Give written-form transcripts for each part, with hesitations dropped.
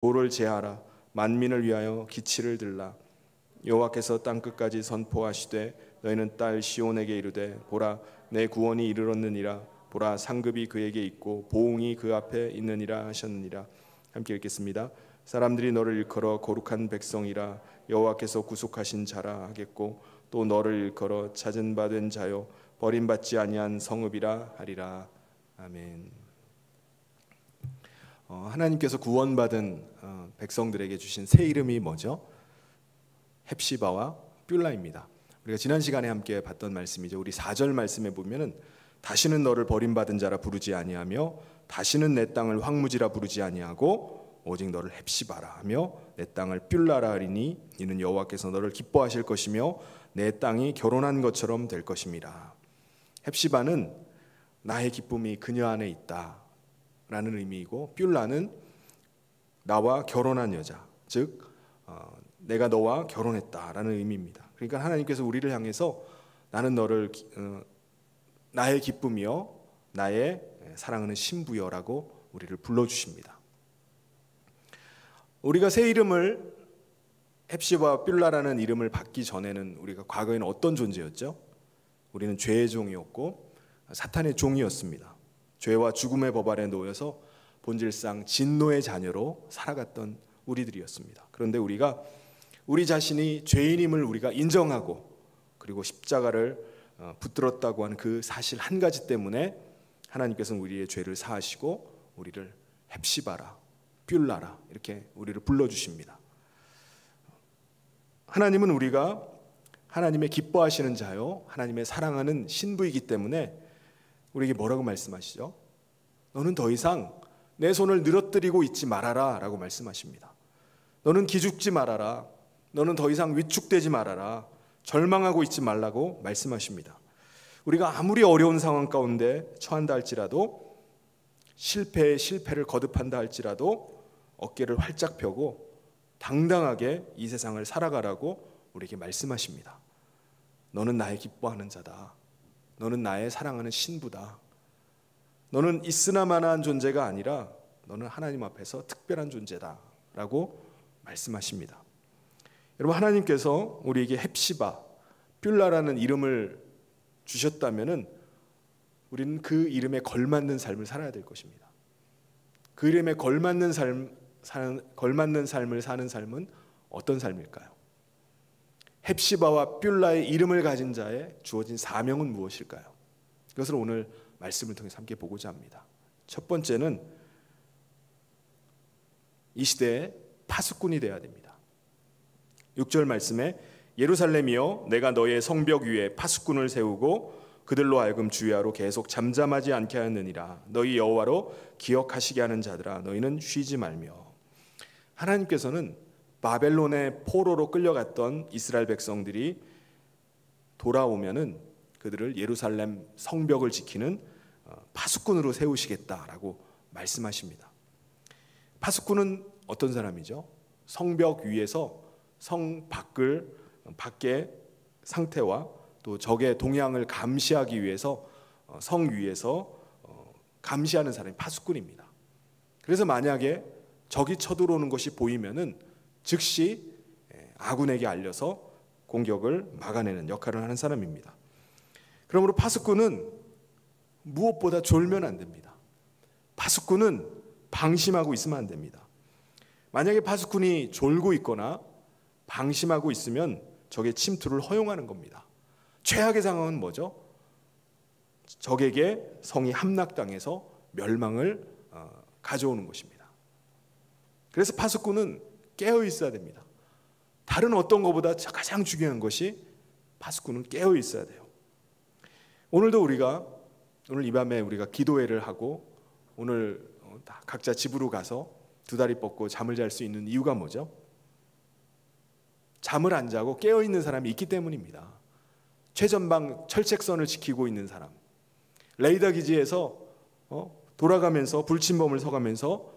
도를 제하라. 만민을 위하여 기치를 들라. 여호와께서 땅 끝까지 선포하시되 너희는 딸 시온에게 이르되 보라 내 구원이 이르렀느니라. 보라 상급이 그에게 있고 보응이 그 앞에 있느니라 하셨느니라. 함께 읽겠습니다. 사람들이 너를 일컬어 거룩한 백성이라 여호와께서 구속하신 자라 하겠고 또 너를 일컬어 찾은 바 된 자요 버림받지 아니한 성읍이라 하리라. 아멘. 하나님께서 구원받은 백성들에게 주신 새 이름이 뭐죠? 헵시바와 뷸라입니다. 우리가 지난 시간에 함께 봤던 말씀이죠. 우리 4절 말씀에 보면은 다시는 너를 버림받은 자라 부르지 아니하며 다시는 내 땅을 황무지라 부르지 아니하고 오직 너를 헵시바라 하며 내 땅을 뷸라라 하리니 이는 여호와께서 너를 기뻐하실 것이며 내 땅이 결혼한 것처럼 될 것임이라. 헵시바는 나의 기쁨이 그녀 안에 있다 라는 의미이고 뷸라는 나와 결혼한 여자, 즉 내가 너와 결혼했다라는 의미입니다. 그러니까 하나님께서 우리를 향해서 나는 너를 나의 기쁨이여 나의 사랑하는 신부여라고 우리를 불러주십니다. 우리가 새 이름을 헵시바와 뷸라라는 이름을 받기 전에는 우리가 과거에는 어떤 존재였죠? 우리는 죄의 종이었고 사탄의 종이었습니다. 죄와 죽음의 법 아래 놓여서 본질상 진노의 자녀로 살아갔던 우리들이었습니다. 그런데 우리가 우리 자신이 죄인임을 우리가 인정하고 그리고 십자가를 붙들었다고 하는 그 사실 한 가지 때문에 하나님께서는 우리의 죄를 사하시고 우리를 헵시바라, 뷸라라 이렇게 우리를 불러주십니다. 하나님은 우리가 하나님의 기뻐하시는 자요 하나님의 사랑하는 신부이기 때문에 우리에게 뭐라고 말씀하시죠? 너는 더 이상 내 손을 늘어뜨리고 있지 말아라 라고 말씀하십니다. 너는 기죽지 말아라. 너는 더 이상 위축되지 말아라. 절망하고 있지 말라고 말씀하십니다. 우리가 아무리 어려운 상황 가운데 처한다 할지라도 실패에 실패를 거듭한다 할지라도 어깨를 활짝 펴고 당당하게 이 세상을 살아가라고 우리에게 말씀하십니다. 너는 나의 기뻐하는 자다. 너는 나의 사랑하는 신부다. 너는 있으나마나한 존재가 아니라 너는 하나님 앞에서 특별한 존재다 라고 말씀하십니다. 여러분, 하나님께서 우리에게 헵시바, 뷸라라는 이름을 주셨다면 우리는 그 이름에 걸맞는 삶을 살아야 될 것입니다. 그 이름에 걸맞는 삶을 사는 삶은 어떤 삶일까요? 헵시바와 뷸라의 이름을 가진 자의 주어진 사명은 무엇일까요? 이것을 오늘 말씀을 통해서 함께 보고자 합니다. 첫 번째는 이 시대의 파수꾼이 되어야 됩니다. 6절 말씀에 예루살렘이여 내가 너의 성벽 위에 파수꾼을 세우고 그들로 하여금 주야로 계속 잠잠하지 않게 하였느니라. 너희 여호와로 기억하시게 하는 자들아 너희는 쉬지 말며. 하나님께서는 바벨론의 포로로 끌려갔던 이스라엘 백성들이 돌아오면은 그들을 예루살렘 성벽을 지키는 파수꾼으로 세우시겠다라고 말씀하십니다. 파수꾼은 어떤 사람이죠? 성벽 위에서 성 밖의 상태와 또 적의 동향을 감시하기 위해서 성 위에서 감시하는 사람이 파수꾼입니다. 그래서 만약에 적이 쳐들어오는 것이 보이면은 즉시 아군에게 알려서 공격을 막아내는 역할을 하는 사람입니다. 그러므로 파수꾼은 무엇보다 졸면 안 됩니다. 파수꾼은 방심하고 있으면 안 됩니다. 만약에 파수꾼이 졸고 있거나 방심하고 있으면 적의 침투를 허용하는 겁니다. 최악의 상황은 뭐죠? 적에게 성이 함락당해서 멸망을 가져오는 것입니다. 그래서 파수꾼은 깨어 있어야 됩니다. 다른 어떤 것보다 가장 중요한 것이 파수꾼은 깨어 있어야 돼요. 오늘도 오늘 이 밤에 우리가 기도회를 하고 오늘 각자 집으로 가서 두 다리 뻗고 잠을 잘 수 있는 이유가 뭐죠? 잠을 안 자고 깨어 있는 사람이 있기 때문입니다. 최전방 철책선을 지키고 있는 사람, 레이더 기지에서 돌아가면서 불침범을 서가면서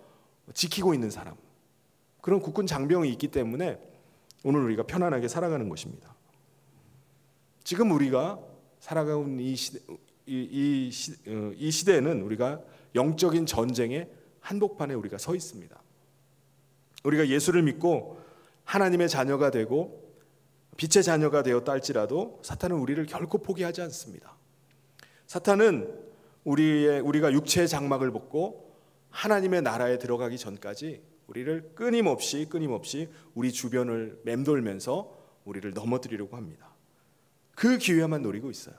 지키고 있는 사람, 그런 국군 장병이 있기 때문에 오늘 우리가 편안하게 살아가는 것입니다. 지금 우리가 살아가고 있는 이 시대에는 우리가 영적인 전쟁의 한복판에 우리가 서 있습니다. 우리가 예수를 믿고 하나님의 자녀가 되고 빛의 자녀가 되었다 할지라도 사탄은 우리를 결코 포기하지 않습니다. 사탄은 우리가 육체의 장막을 벗고 하나님의 나라에 들어가기 전까지 우리를 끊임없이 우리 주변을 맴돌면서 우리를 넘어뜨리려고 합니다. 그 기회만 노리고 있어요.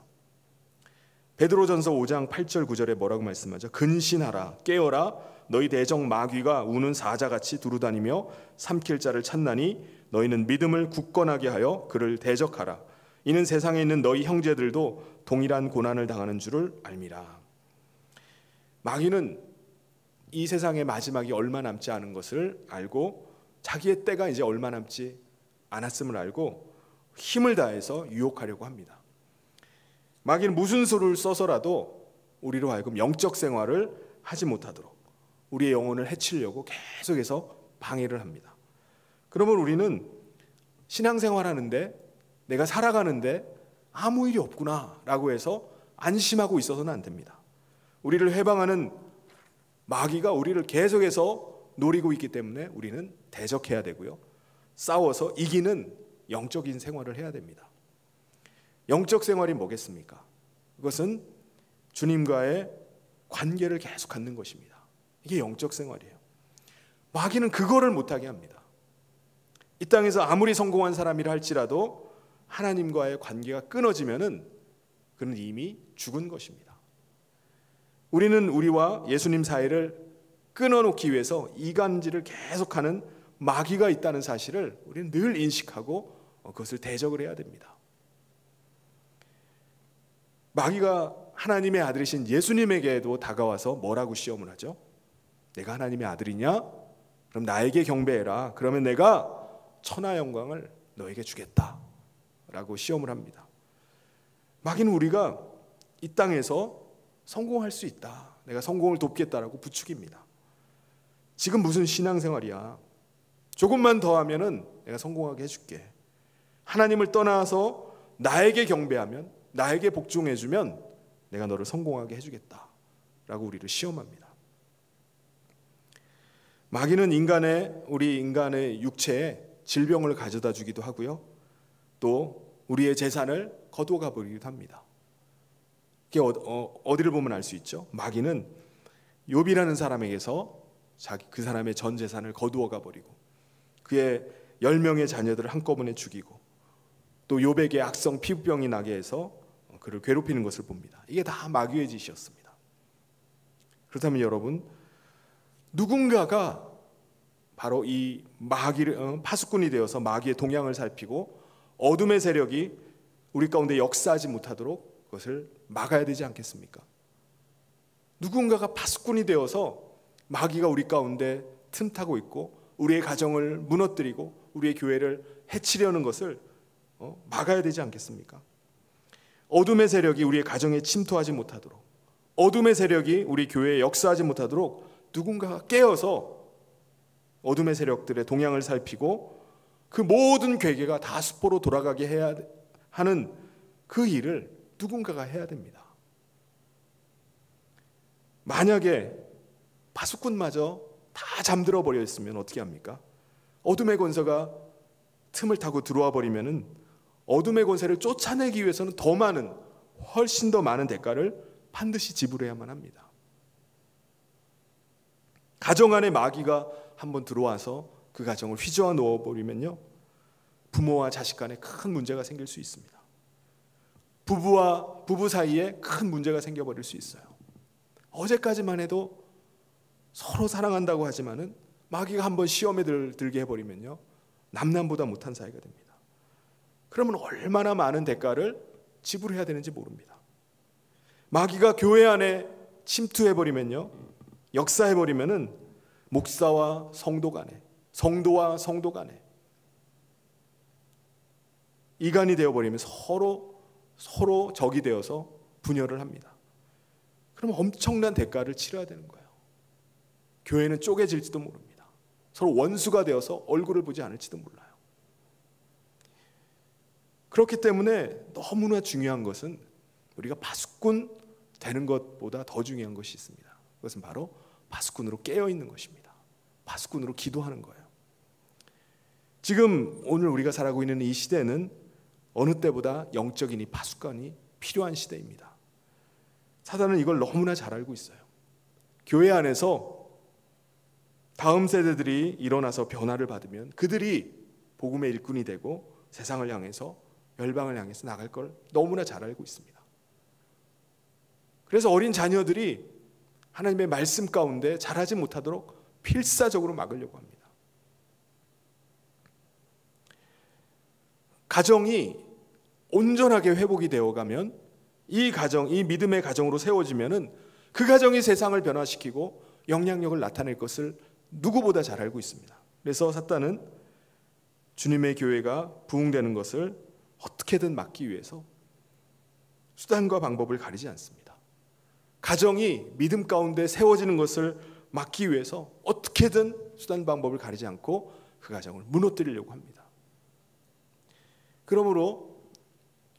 베드로전서 5장 8절 9절에 뭐라고 말씀하죠? 근신하라, 깨어라, 너희 대적 마귀가 우는 사자같이 두루다니며 삼킬 자를 찾나니 너희는 믿음을 굳건하게 하여 그를 대적하라. 이는 세상에 있는 너희 형제들도 동일한 고난을 당하는 줄을 알미라. 마귀는 이 세상의 마지막이 얼마 남지 않은 것을 알고 자기의 때가 이제 얼마 남지 않았음을 알고 힘을 다해서 유혹하려고 합니다. 마귀는 무슨 수를 써서라도 우리로 하여금 영적 생활을 하지 못하도록 우리의 영혼을 해치려고 계속해서 방해를 합니다. 그러면 우리는 신앙생활하는데 내가 살아가는데 아무 일이 없구나 라고 해서 안심하고 있어서는 안 됩니다. 우리를 해방하는 마귀가 우리를 계속해서 노리고 있기 때문에 우리는 대적해야 되고요. 싸워서 이기는 영적인 생활을 해야 됩니다. 영적 생활이 뭐겠습니까? 그것은 주님과의 관계를 계속 갖는 것입니다. 이게 영적 생활이에요. 마귀는 그거를 못하게 합니다. 이 땅에서 아무리 성공한 사람이라 할지라도 하나님과의 관계가 끊어지면은 그는 이미 죽은 것입니다. 우리는 우리와 예수님 사이를 끊어놓기 위해서 이간질을 계속하는 마귀가 있다는 사실을 우리는 늘 인식하고 그것을 대적을 해야 됩니다. 마귀가 하나님의 아들이신 예수님에게도 다가와서 뭐라고 시험을 하죠? 내가 하나님의 아들이냐? 그럼 나에게 경배해라. 그러면 내가 천하 영광을 너에게 주겠다 라고 시험을 합니다. 마귀는 우리가 이 땅에서 성공할 수 있다, 내가 성공을 돕겠다라고 부추깁니다. 지금 무슨 신앙생활이야? 조금만 더 하면은 내가 성공하게 해줄게. 하나님을 떠나서 나에게 경배하면, 나에게 복종해주면 내가 너를 성공하게 해주겠다 라고 우리를 시험합니다. 마귀는 우리 인간의 육체에 질병을 가져다 주기도 하고요, 또 우리의 재산을 거두어가 버리기도 합니다. 이게 어디를 보면 알 수 있죠? 마귀는 욥이라는 사람에게서 그 사람의 전 재산을 거두어가 버리고 그의 10명의 자녀들을 한꺼번에 죽이고 또 욥에게 악성 피부병이 나게 해서 그를 괴롭히는 것을 봅니다. 이게 다 마귀의 짓이었습니다. 그렇다면 여러분, 누군가가 바로 이 마귀를 파수꾼이 되어서 마귀의 동향을 살피고 어둠의 세력이 우리 가운데 역사하지 못하도록 그것을 막아야 되지 않겠습니까? 누군가가 파수꾼이 되어서 마귀가 우리 가운데 틈타고 있고 우리의 가정을 무너뜨리고 우리의 교회를 해치려는 것을 막아야 되지 않겠습니까? 어둠의 세력이 우리의 가정에 침투하지 못하도록, 어둠의 세력이 우리 교회에 역사하지 못하도록 누군가가 깨어서 어둠의 세력들의 동향을 살피고 그 모든 괴계가 다 수포로 돌아가게 해야 하는 그 일을 누군가가 해야 됩니다. 만약에 파수꾼마저 다 잠들어 버려 있으면 어떻게 합니까? 어둠의 권세가 틈을 타고 들어와 버리면은 어둠의 권세를 쫓아내기 위해서는 훨씬 더 많은 대가를 반드시 지불해야만 합니다. 가정 안에 마귀가 한번 들어와서 그 가정을 휘저어 놓아 버리면요, 부모와 자식 간에 큰 문제가 생길 수 있습니다. 부부 사이에 큰 문제가 생겨버릴 수 있어요. 어제까지만 해도 서로 사랑한다고 하지만은 마귀가 한번 시험에 들게 해버리면요, 남남보다 못한 사이가 됩니다. 그러면 얼마나 많은 대가를 지불해야 되는지 모릅니다. 마귀가 교회 안에 침투해버리면요, 역사해버리면은 목사와 성도 간에, 성도와 성도 간에 이간이 되어버리면 서로 적이 되어서 분열을 합니다. 그럼 엄청난 대가를 치러야 되는 거예요. 교회는 쪼개질지도 모릅니다. 서로 원수가 되어서 얼굴을 보지 않을지도 몰라요. 그렇기 때문에 너무나 중요한 것은 우리가 파수꾼 되는 것보다 더 중요한 것이 있습니다. 그것은 바로 파수꾼으로 깨어있는 것입니다. 파수꾼으로 기도하는 거예요. 지금 오늘 우리가 살아가고 있는 이 시대는 어느 때보다 영적인 이 파수꾼이 필요한 시대입니다. 사단은 이걸 너무나 잘 알고 있어요. 교회 안에서 다음 세대들이 일어나서 변화를 받으면 그들이 복음의 일꾼이 되고 세상을 향해서, 열방을 향해서 나갈 걸 너무나 잘 알고 있습니다. 그래서 어린 자녀들이 하나님의 말씀 가운데 자라지 못하도록 필사적으로 막으려고 합니다. 가정이 온전하게 회복이 되어가면, 이 가정, 이 믿음의 가정으로 세워지면은 그 가정이 세상을 변화시키고 영향력을 나타낼 것을 누구보다 잘 알고 있습니다. 그래서 사탄은 주님의 교회가 부흥되는 것을 어떻게든 막기 위해서 수단과 방법을 가리지 않습니다. 가정이 믿음 가운데 세워지는 것을 막기 위해서 어떻게든 수단 방법을 가리지 않고 그 가정을 무너뜨리려고 합니다. 그러므로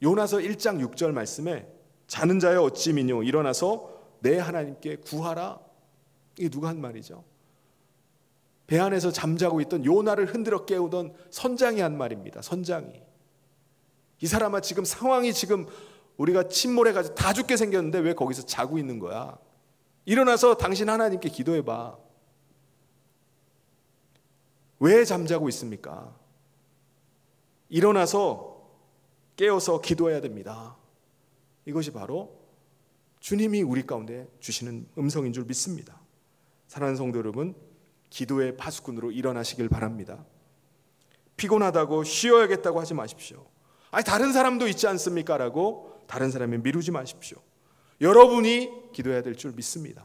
요나서 1장 6절 말씀에 자는 자여 어찌 미뇨 일어나서 내 하나님께 구하라. 이게 누가 한 말이죠? 배 안에서 잠자고 있던 요나를 흔들어 깨우던 선장이 한 말입니다. 선장이. 이 사람아, 지금 상황이 지금 우리가 침몰해가지고 다 죽게 생겼는데 왜 거기서 자고 있는 거야? 일어나서 당신 하나님께 기도해봐. 왜 잠자고 있습니까? 일어나서 깨어서 기도해야 됩니다. 이것이 바로 주님이 우리 가운데 주시는 음성인 줄 믿습니다. 사랑하는 성도 여러분, 기도의 파수꾼으로 일어나시길 바랍니다. 피곤하다고 쉬어야겠다고 하지 마십시오. 아니 다른 사람도 있지 않습니까? 라고 다른 사람을 미루지 마십시오. 여러분이 기도해야 될 줄 믿습니다.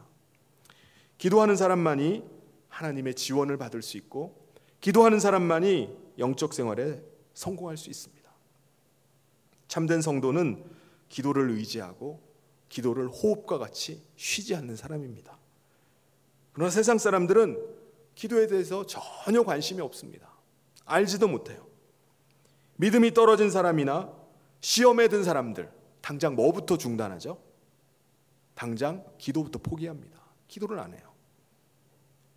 기도하는 사람만이 하나님의 지원을 받을 수 있고, 기도하는 사람만이 영적 생활에 성공할 수 있습니다. 참된 성도는 기도를 의지하고 기도를 호흡과 같이 쉬지 않는 사람입니다. 그러나 세상 사람들은 기도에 대해서 전혀 관심이 없습니다. 알지도 못해요. 믿음이 떨어진 사람이나 시험에 든 사람들, 당장 뭐부터 중단하죠? 당장 기도부터 포기합니다. 기도를 안 해요.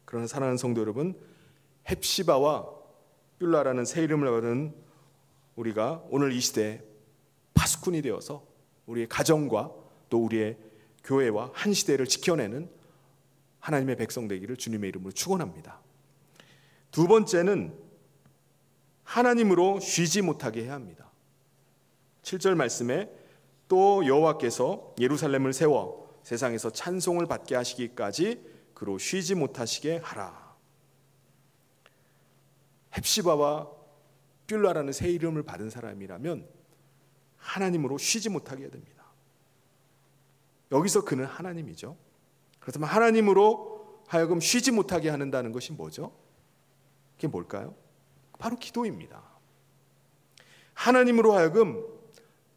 그러나 사랑하는 성도 여러분, 헵시바와 뷸라라는 새 이름을 받은 우리가 오늘 이 시대에 파수꾼이 되어서 우리의 가정과 또 우리의 교회와 한 시대를 지켜내는 하나님의 백성 되기를 주님의 이름으로 축원합니다. 두 번째는 하나님으로 쉬지 못하게 해야 합니다. 7절 말씀에 또 여호와께서 예루살렘을 세워 세상에서 찬송을 받게 하시기까지 그로 쉬지 못하시게 하라. 헵시바와 뷸라라는 새 이름을 받은 사람이라면 하나님으로 쉬지 못하게 해야 됩니다. 여기서 그는 하나님이죠. 그렇다면 하나님으로 하여금 쉬지 못하게 하는다는 것이 뭐죠? 그게 뭘까요? 바로 기도입니다. 하나님으로 하여금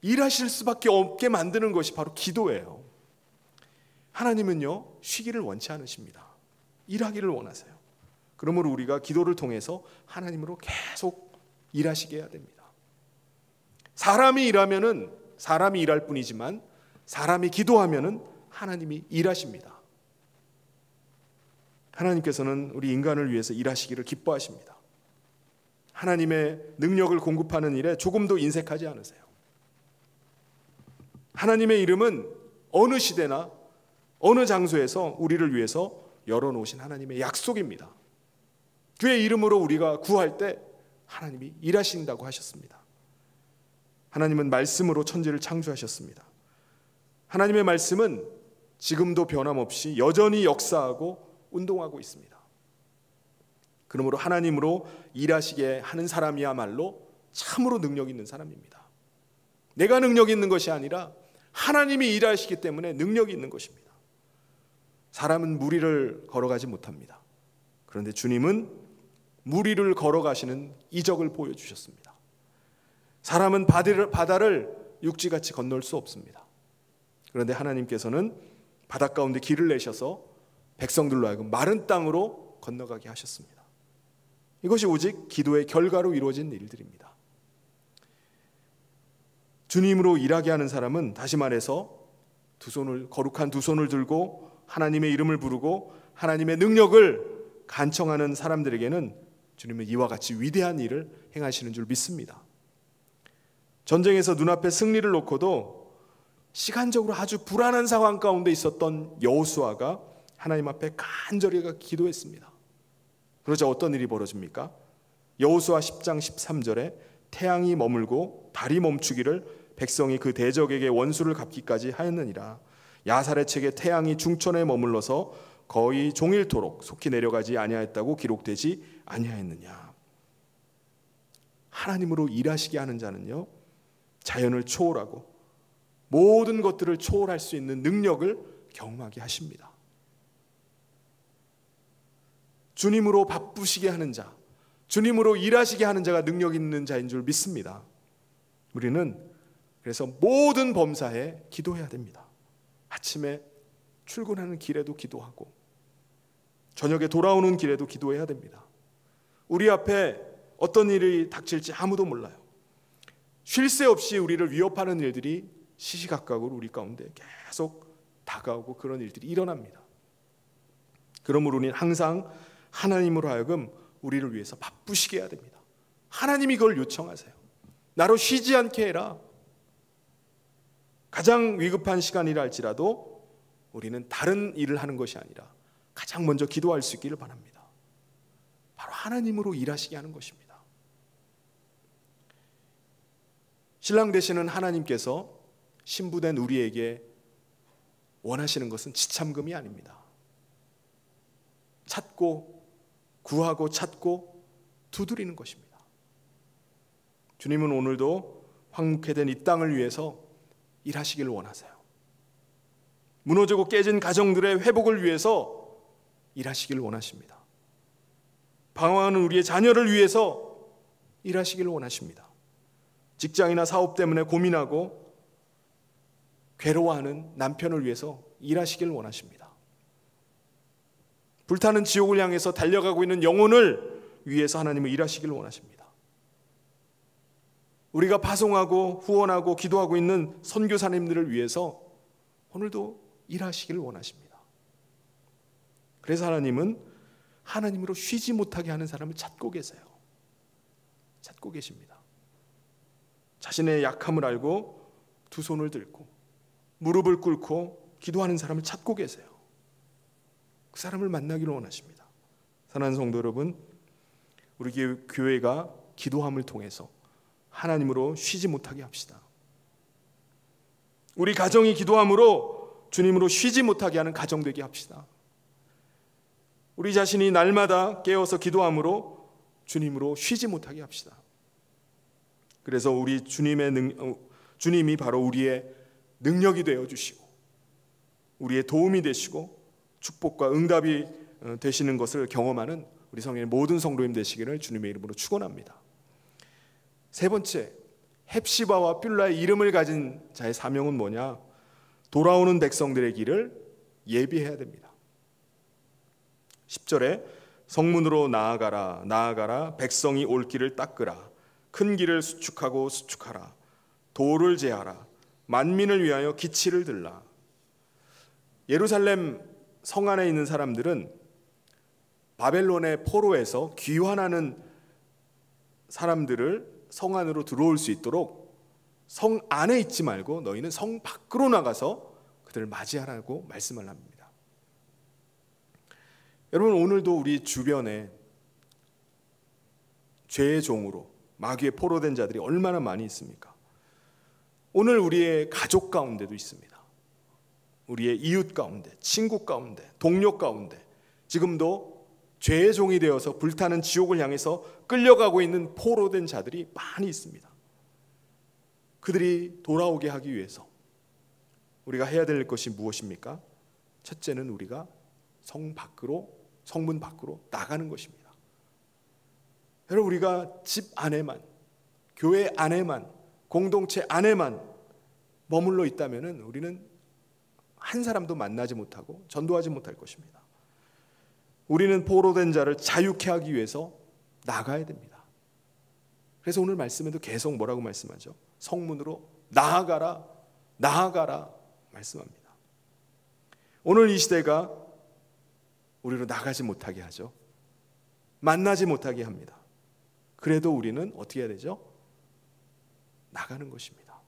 일하실 수밖에 없게 만드는 것이 바로 기도예요. 하나님은요, 쉬기를 원치 않으십니다. 일하기를 원하세요. 그러므로 우리가 기도를 통해서 하나님으로 계속 일하시게 해야 됩니다. 사람이 일하면은 사람이 일할 뿐이지만 사람이 기도하면은 하나님이 일하십니다. 하나님께서는 우리 인간을 위해서 일하시기를 기뻐하십니다. 하나님의 능력을 공급하는 일에 조금도 인색하지 않으세요. 하나님의 이름은 어느 시대나 어느 장소에서 우리를 위해서 열어놓으신 하나님의 약속입니다. 그의 이름으로 우리가 구할 때 하나님이 일하신다고 하셨습니다. 하나님은 말씀으로 천지를 창조하셨습니다. 하나님의 말씀은 지금도 변함없이 여전히 역사하고 운동하고 있습니다. 그러므로 하나님으로 일하시게 하는 사람이야말로 참으로 능력 있는 사람입니다. 내가 능력 있는 것이 아니라 하나님이 일하시기 때문에 능력이 있는 것입니다. 사람은 무리를 걸어가지 못합니다. 그런데 주님은 무리를 걸어가시는 이적을 보여주셨습니다. 사람은 바다를 육지같이 건널 수 없습니다. 그런데 하나님께서는 바닷 가운데 길을 내셔서 백성들로 하여금 마른 땅으로 건너가게 하셨습니다. 이것이 오직 기도의 결과로 이루어진 일들입니다. 주님으로 일하게 하는 사람은 다시 말해서 거룩한 두 손을 들고 하나님의 이름을 부르고 하나님의 능력을 간청하는 사람들에게는 주님은 이와 같이 위대한 일을 행하시는 줄 믿습니다. 전쟁에서 눈앞에 승리를 놓고도 시간적으로 아주 불안한 상황 가운데 있었던 여호수아가 하나님 앞에 간절히 기도했습니다. 그러자 어떤 일이 벌어집니까? 여호수아 10장 13절에 태양이 머물고 달이 멈추기를 백성이 그 대적에게 원수를 갚기까지 하였느니라. 야살의 책에 태양이 중천에 머물러서 거의 종일토록 속히 내려가지 아니하였다고 기록되지 아니하였느냐. 하나님으로 일하시게 하는 자는요, 자연을 초월하고 모든 것들을 초월할 수 있는 능력을 경험하게 하십니다. 주님으로 바쁘시게 하는 자, 주님으로 일하시게 하는 자가 능력 있는 자인 줄 믿습니다. 우리는 그래서 모든 범사에 기도해야 됩니다. 아침에 출근하는 길에도 기도하고 저녁에 돌아오는 길에도 기도해야 됩니다. 우리 앞에 어떤 일이 닥칠지 아무도 몰라요. 쉴 새 없이 우리를 위협하는 일들이 시시각각으로 우리 가운데 계속 다가오고 그런 일들이 일어납니다. 그러므로 우리는 항상 하나님으로 하여금 우리를 위해서 바쁘시게 해야 됩니다. 하나님이 그걸 요청하세요. 나로 쉬지 않게 해라. 가장 위급한 시간이라 할지라도 우리는 다른 일을 하는 것이 아니라 가장 먼저 기도할 수 있기를 바랍니다. 바로 하나님으로 일하시게 하는 것입니다. 신랑 되시는 하나님께서 신부된 우리에게 원하시는 것은 지참금이 아닙니다. 찾고 구하고 찾고 두드리는 것입니다. 주님은 오늘도 황폐된 이 땅을 위해서 일하시기를 원하세요. 무너지고 깨진 가정들의 회복을 위해서 일하시기를 원하십니다. 방황하는 우리의 자녀를 위해서 일하시기를 원하십니다. 직장이나 사업 때문에 고민하고 괴로워하는 남편을 위해서 일하시기를 원하십니다. 불타는 지옥을 향해서 달려가고 있는 영혼을 위해서 하나님은 일하시기를 원하십니다. 우리가 파송하고 후원하고 기도하고 있는 선교사님들을 위해서 오늘도 일하시기를 원하십니다. 그래서 하나님은 하나님으로 쉬지 못하게 하는 사람을 찾고 계세요. 찾고 계십니다. 자신의 약함을 알고 두 손을 들고 무릎을 꿇고 기도하는 사람을 찾고 계세요. 그 사람을 만나기를 원하십니다. 사랑하는 성도 여러분, 우리 교회가 기도함을 통해서 하나님으로 쉬지 못하게 합시다. 우리 가정이 기도함으로 주님으로 쉬지 못하게 하는 가정 되게 합시다. 우리 자신이 날마다 깨어서 기도함으로 주님으로 쉬지 못하게 합시다. 그래서 우리 주님이 바로 우리의 능력이 되어 주시고 우리의 도움이 되시고 축복과 응답이 되시는 것을 경험하는 우리 성령의 모든 성도님 되시기를 주님의 이름으로 축원합니다. 세 번째, 헵시바와 뷸라의 이름을 가진 자의 사명은 뭐냐? 돌아오는 백성들의 길을 예비해야 됩니다. 10절에 성문으로 나아가라 나아가라 백성이 올 길을 닦으라 큰 길을 수축하고 수축하라 도를 제하라 만민을 위하여 기치를 들라. 예루살렘 성 안에 있는 사람들은 바벨론의 포로에서 귀환하는 사람들을 성 안으로 들어올 수 있도록 성 안에 있지 말고 너희는 성 밖으로 나가서 그들을 맞이하라고 말씀을 합니다. 여러분, 오늘도 우리 주변에 죄의 종으로 마귀의 포로된 자들이 얼마나 많이 있습니까? 오늘 우리의 가족 가운데도 있습니다. 우리의 이웃 가운데, 친구 가운데, 동료 가운데 지금도 죄의 종이 되어서 불타는 지옥을 향해서 끌려가고 있는 포로된 자들이 많이 있습니다. 그들이 돌아오게 하기 위해서 우리가 해야 될 것이 무엇입니까? 첫째는 우리가 성문 밖으로 나가는 것입니다. 여러분, 우리가 집 안에만, 교회 안에만, 공동체 안에만 머물러 있다면 우리는 한 사람도 만나지 못하고 전도하지 못할 것입니다. 우리는 포로된 자를 자유케 하기 위해서 나가야 됩니다. 그래서 오늘 말씀에도 계속 뭐라고 말씀하죠? 성문으로 나아가라, 나아가라 말씀합니다. 오늘 이 시대가 우리로 나가지 못하게 하죠. 만나지 못하게 합니다. 그래도 우리는 어떻게 해야 되죠? 나가는 것입니다.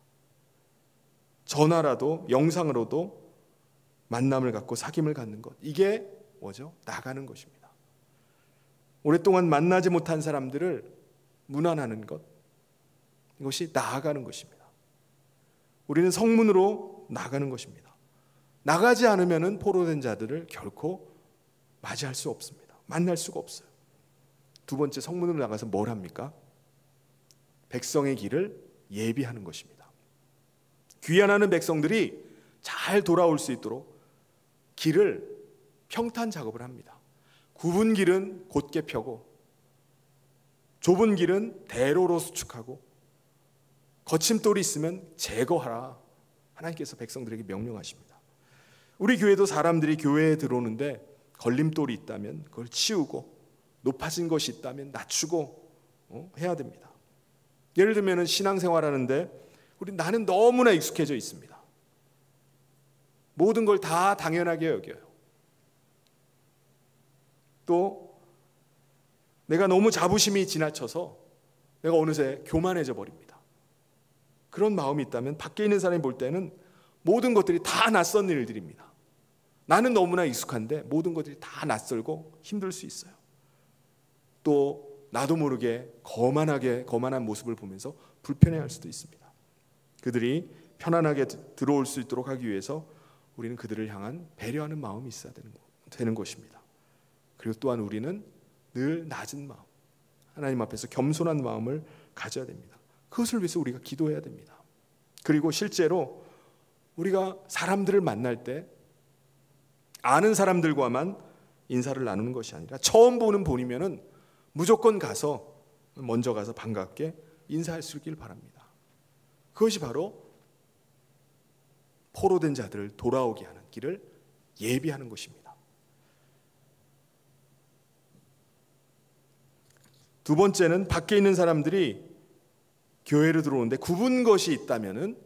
전화라도 영상으로도 만남을 갖고 사귐을 갖는 것, 이게 뭐죠? 나가는 것입니다. 오랫동안 만나지 못한 사람들을 문안하는 것, 이것이 나아가는 것입니다. 우리는 성문으로 나가는 것입니다. 나가지 않으면 포로된 자들을 결코 맞이할 수 없습니다. 만날 수가 없어요. 두 번째, 성문으로 나가서 뭘 합니까? 백성의 길을 예비하는 것입니다. 귀환하는 백성들이 잘 돌아올 수 있도록 길을 평탄 작업을 합니다. 굽은 길은 곧게 펴고 좁은 길은 대로로 수축하고 거친 돌이 있으면 제거하라. 하나님께서 백성들에게 명령하십니다. 우리 교회도 사람들이 교회에 들어오는데 걸림돌이 있다면 그걸 치우고 높아진 것이 있다면 낮추고 해야 됩니다. 예를 들면 신앙생활하는데 나는 너무나 익숙해져 있습니다. 모든 걸 다 당연하게 여겨요. 또 내가 너무 자부심이 지나쳐서 내가 어느새 교만해져 버립니다. 그런 마음이 있다면 밖에 있는 사람이 볼 때는 모든 것들이 다 낯선 일들입니다. 나는 너무나 익숙한데 모든 것들이 다 낯설고 힘들 수 있어요. 또 나도 모르게 거만한 모습을 보면서 불편해할 수도 있습니다. 그들이 편안하게 들어올 수 있도록 하기 위해서 우리는 그들을 향한 배려하는 마음이 있어야 되는 것입니다. 그리고 또한 우리는 늘 낮은 마음, 하나님 앞에서 겸손한 마음을 가져야 됩니다. 그것을 위해서 우리가 기도해야 됩니다. 그리고 실제로 우리가 사람들을 만날 때 아는 사람들과만 인사를 나누는 것이 아니라 처음 보는 분이면은 무조건 먼저 가서 반갑게 인사할 수 있길 바랍니다. 그것이 바로 포로된 자들을 돌아오게 하는 길을 예비하는 것입니다. 두 번째는 밖에 있는 사람들이 교회로 들어오는데 굽은 것이 있다면은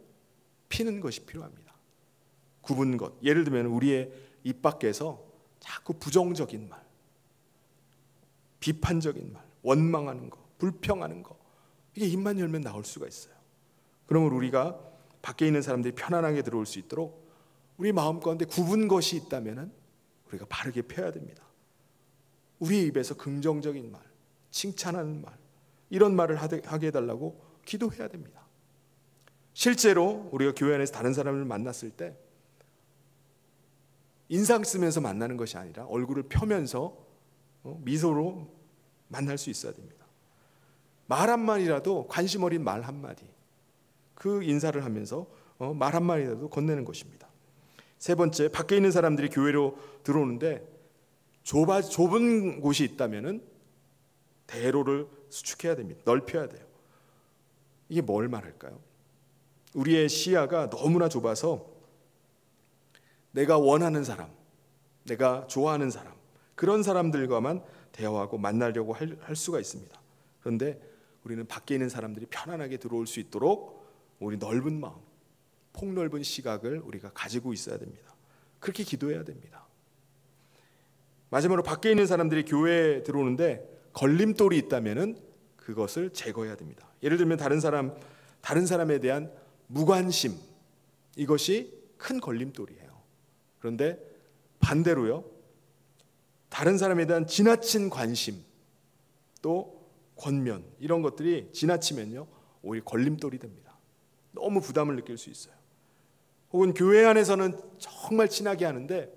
피는 것이 필요합니다. 굽은 것, 예를 들면 우리의 입 밖에서 자꾸 부정적인 말, 비판적인 말, 원망하는 거, 불평하는 거, 이게 입만 열면 나올 수가 있어요. 그러면 우리가 밖에 있는 사람들이 편안하게 들어올 수 있도록 우리 마음 가운데 굽은 것이 있다면 우리가 바르게 펴야 됩니다. 우리의 입에서 긍정적인 말, 칭찬하는 말, 이런 말을 하게 해달라고 기도해야 됩니다. 실제로 우리가 교회 안에서 다른 사람을 만났을 때 인상 쓰면서 만나는 것이 아니라 얼굴을 펴면서 미소로 만날 수 있어야 됩니다. 말 한마디라도 관심 어린 말 한마디, 그 인사를 하면서 말 한마디라도 건네는 것입니다. 세 번째, 밖에 있는 사람들이 교회로 들어오는데 좁은 곳이 있다면 대로를 수축해야 됩니다. 넓혀야 돼요. 이게 뭘 말할까요? 우리의 시야가 너무나 좁아서 내가 원하는 사람, 내가 좋아하는 사람, 그런 사람들과만 대화하고 만나려고 할 수가 있습니다. 그런데 우리는 밖에 있는 사람들이 편안하게 들어올 수 있도록 우리 넓은 마음, 폭넓은 시각을 우리가 가지고 있어야 됩니다. 그렇게 기도해야 됩니다. 마지막으로 밖에 있는 사람들이 교회에 들어오는데 걸림돌이 있다면은 그것을 제거해야 됩니다. 예를 들면 다른 사람에 대한 무관심, 이것이 큰 걸림돌이에요. 그런데 반대로요, 다른 사람에 대한 지나친 관심, 또 권면, 이런 것들이 지나치면요 오히려 걸림돌이 됩니다. 너무 부담을 느낄 수 있어요. 혹은 교회 안에서는 정말 친하게 하는데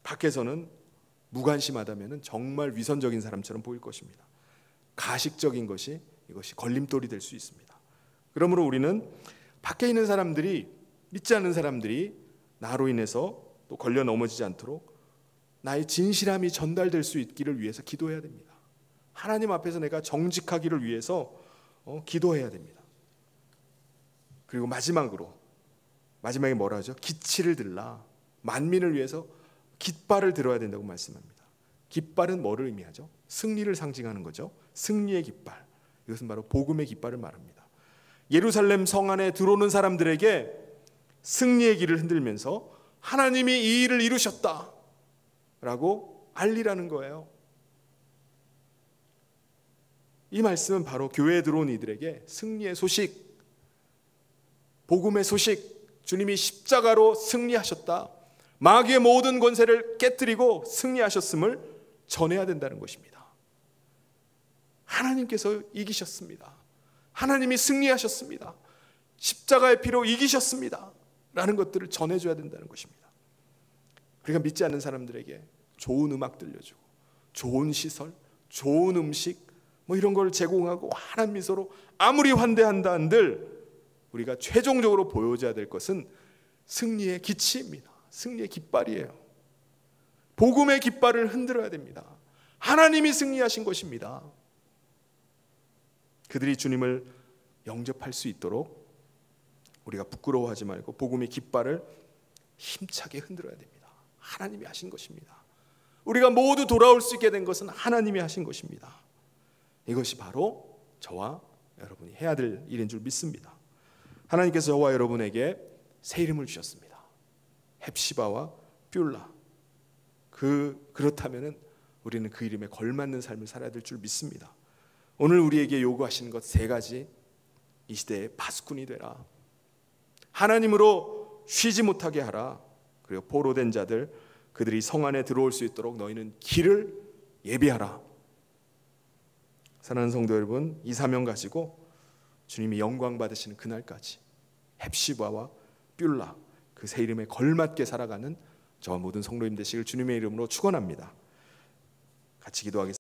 밖에서는 무관심하다면 정말 위선적인 사람처럼 보일 것입니다. 가식적인 것이, 이것이 걸림돌이 될 수 있습니다. 그러므로 우리는 밖에 있는 사람들이, 믿지 않는 사람들이 나로 인해서 또 걸려 넘어지지 않도록 나의 진실함이 전달될 수 있기를 위해서 기도해야 됩니다. 하나님 앞에서 내가 정직하기를 위해서 기도해야 됩니다. 그리고 마지막에 뭐라 하죠? 기치를 들라. 만민을 위해서 깃발을 들어야 된다고 말씀합니다. 깃발은 뭐를 의미하죠? 승리를 상징하는 거죠. 승리의 깃발. 이것은 바로 복음의 깃발을 말합니다. 예루살렘 성 안에 들어오는 사람들에게 승리의 길을 흔들면서 하나님이 이 일을 이루셨다 라고 알리라는 거예요. 이 말씀은 바로 교회에 들어온 이들에게 승리의 소식, 복음의 소식, 주님이 십자가로 승리하셨다, 마귀의 모든 권세를 깨뜨리고 승리하셨음을 전해야 된다는 것입니다. 하나님께서 이기셨습니다. 하나님이 승리하셨습니다. 십자가의 피로 이기셨습니다 라는 것들을 전해줘야 된다는 것입니다. 우리가 믿지 않는 사람들에게 좋은 음악 들려주고 좋은 시설, 좋은 음식 이런 걸 제공하고 환한 미소로 아무리 환대한다 한들 우리가 최종적으로 보여줘야 될 것은 승리의 기치입니다. 승리의 깃발이에요. 복음의 깃발을 흔들어야 됩니다. 하나님이 승리하신 것입니다. 그들이 주님을 영접할 수 있도록 우리가 부끄러워하지 말고 복음의 깃발을 힘차게 흔들어야 됩니다. 하나님이 하신 것입니다. 우리가 모두 돌아올 수 있게 된 것은 하나님이 하신 것입니다. 이것이 바로 저와 여러분이 해야 될 일인 줄 믿습니다. 하나님께서 저와 여러분에게 새 이름을 주셨습니다. 헵시바와 뷸라. 그렇다면 우리는 그 이름에 걸맞는 삶을 살아야 될 줄 믿습니다. 오늘 우리에게 요구하시는 것 세 가지. 이 시대의 파수꾼이 되라. 하나님으로 쉬지 못하게 하라. 그리고 포로된 자들, 그들이 성 안에 들어올 수 있도록 너희는 길을 예비하라. 사랑하는 성도 여러분, 이 사명 가지고 주님이 영광 받으시는 그날까지 헵시바와 뷸라, 그 새 이름에 걸맞게 살아가는 저와 모든 성도님 되시길 주님의 이름으로 축원합니다. 같이 기도하겠습니다.